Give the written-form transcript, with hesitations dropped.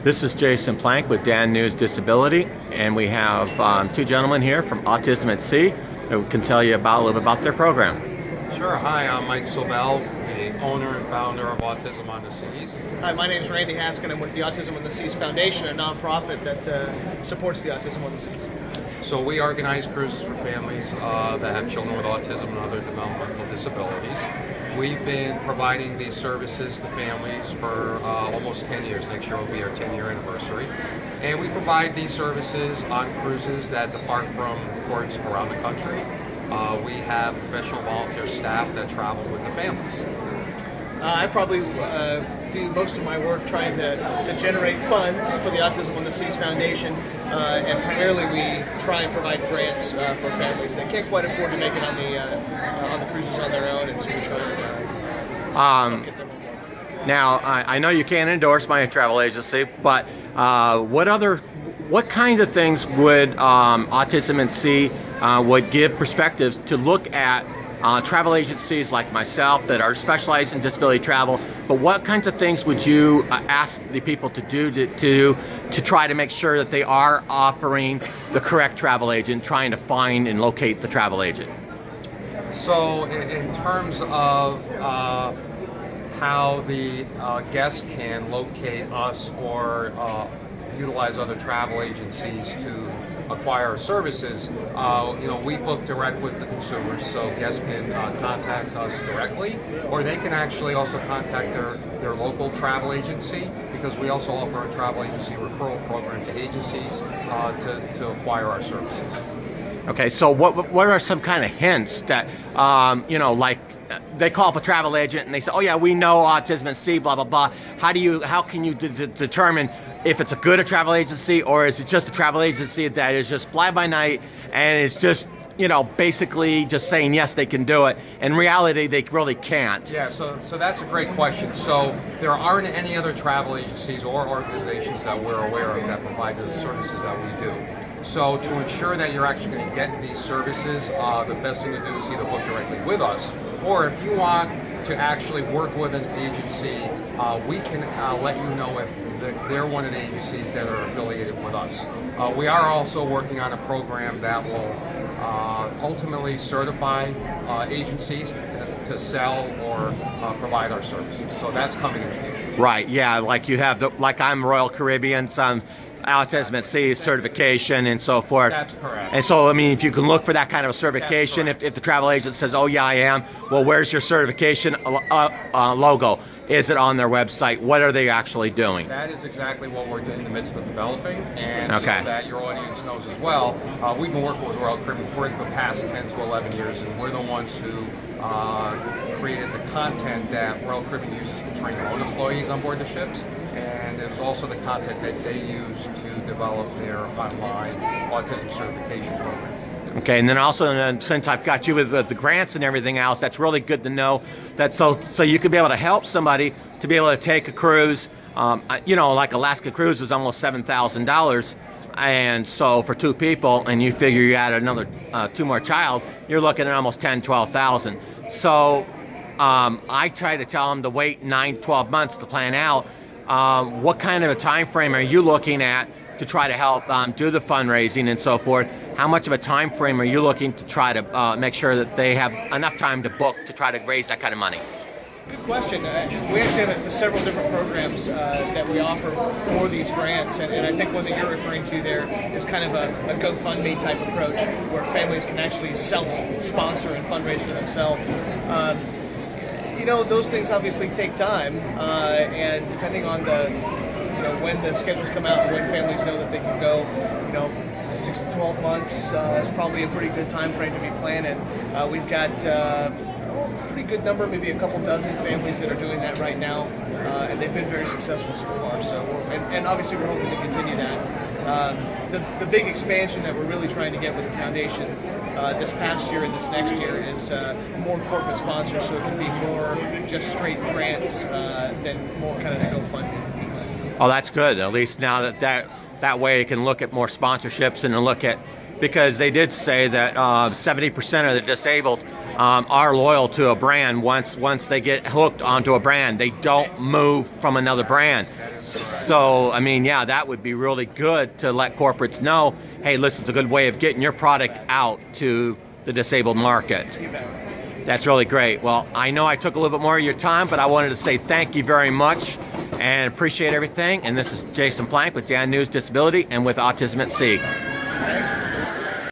This is Jason Plank with Dannewsdisability, and we have two gentlemen here from Autism at Sea who can tell you a little bit about their program. Sure. Hi, I'm Mike Sobbell, the owner and founder of Autism on the Seas. Hi, my name is Randy Haskin. I'm with the Autism on the Seas Foundation, a nonprofit that supports the Autism on the Seas. So we organize cruises for families that have children with autism and other developmental disabilities. We've been providing these services to families for almost 10 years. Next year will be our 10-year anniversary. And we provide these services on cruises that depart from ports around the country. We have professional volunteer staff that travel with the families. I probably do most of my work trying to generate funds for the Autism on the Seas Foundation, and primarily we try and provide grants for families that can't quite afford to make it on the cruises on their own, and so we try and get them on board. Now, I know you can't endorse my travel agency, but what kinds of things would Autism at Sea would give perspectives to look at travel agencies like myself that are specialized in disability travel, but what kinds of things would you ask the people to do to try to make sure that they are offering the correct travel agent, trying to find and locate the travel agent? So in terms of how the guests can locate us or utilize other travel agencies to acquire our services, we book direct with the consumers, so guests can contact us directly, or they can actually also contact their local travel agency, because we also offer a travel agency referral program to agencies to acquire our services. Okay, so what are some kind of hints that, like they call up a travel agent and they say, oh yeah, we know Autism at Sea, blah, blah, blah. How can you determine if it's a good travel agency, or is it just a travel agency that is just fly by night and it's just, basically just saying yes, they can do it. In reality, they really can't. Yeah, so that's a great question. So there aren't any other travel agencies or organizations that we're aware of that provide the services that we do. So to ensure that you're actually going to get these services, the best thing to do is either book directly with us, or if you want to actually work with an agency, we can let you know if they're one of the agencies that are affiliated with us. We are also working on a program that will ultimately certify agencies to sell or provide our services. So that's coming in the future. Right, yeah, like you have, like I'm Royal Caribbean, some Autism at Sea certification and so forth. That's correct. And so, I mean, if you can look for that kind of a certification, if the travel agent says, oh yeah, I am, well, where's your certification logo? Is it on their website? What are they actually doing? That is exactly what we're in the midst of developing, and okay. So that your audience knows as well, we've been working with Royal Caribbean for the past 10 to 11 years, and we're the ones who created the content that Royal Caribbean uses to train their own employees on board the ships, and it was also the content that they use to develop their online autism certification program. Okay, and then also, since I've got you with the grants and everything else, that's really good to know that so you could be able to help somebody to be able to take a cruise. Like Alaska Cruise is almost $7,000, and so for two people, and you figure you add another two more child, you're looking at almost $10,000-12,000. So I try to tell them to wait 9-12 months to plan out. What kind of a time frame are you looking at to try to help do the fundraising and so forth? How much of a time frame are you looking to try to make sure that they have enough time to book to try to raise that kind of money? Good question. We actually have several different programs that we offer for these grants, and I think one that you're referring to there is kind of a GoFundMe type approach where families can actually self-sponsor and fundraise for themselves. Those things obviously take time, and depending on when the schedules come out and when families know that they can go, 6 to 12 months is probably a pretty good time frame to be planning. We've got a pretty good number, maybe a couple dozen families that are doing that right now, and they've been very successful so far. So, and obviously we're hoping to continue that. The big expansion that we're really trying to get with the foundation this past year and this next year is more corporate sponsors, so it can be more just straight grants than more kind of the GoFundMe piece. Oh, that's good. At least now that way it can look at more sponsorships and look at, because they did say that 70% of the disabled are loyal to a brand. Once they get hooked onto a brand, they don't move from another brand. So, I mean, yeah, that would be really good to let corporates know, hey, this is a good way of getting your product out to the disabled market. That's really great. Well, I know I took a little bit more of your time, but I wanted to say thank you very much and appreciate everything. And this is Jason Plank with Dannewsdisability and with Autism at Sea. Thanks.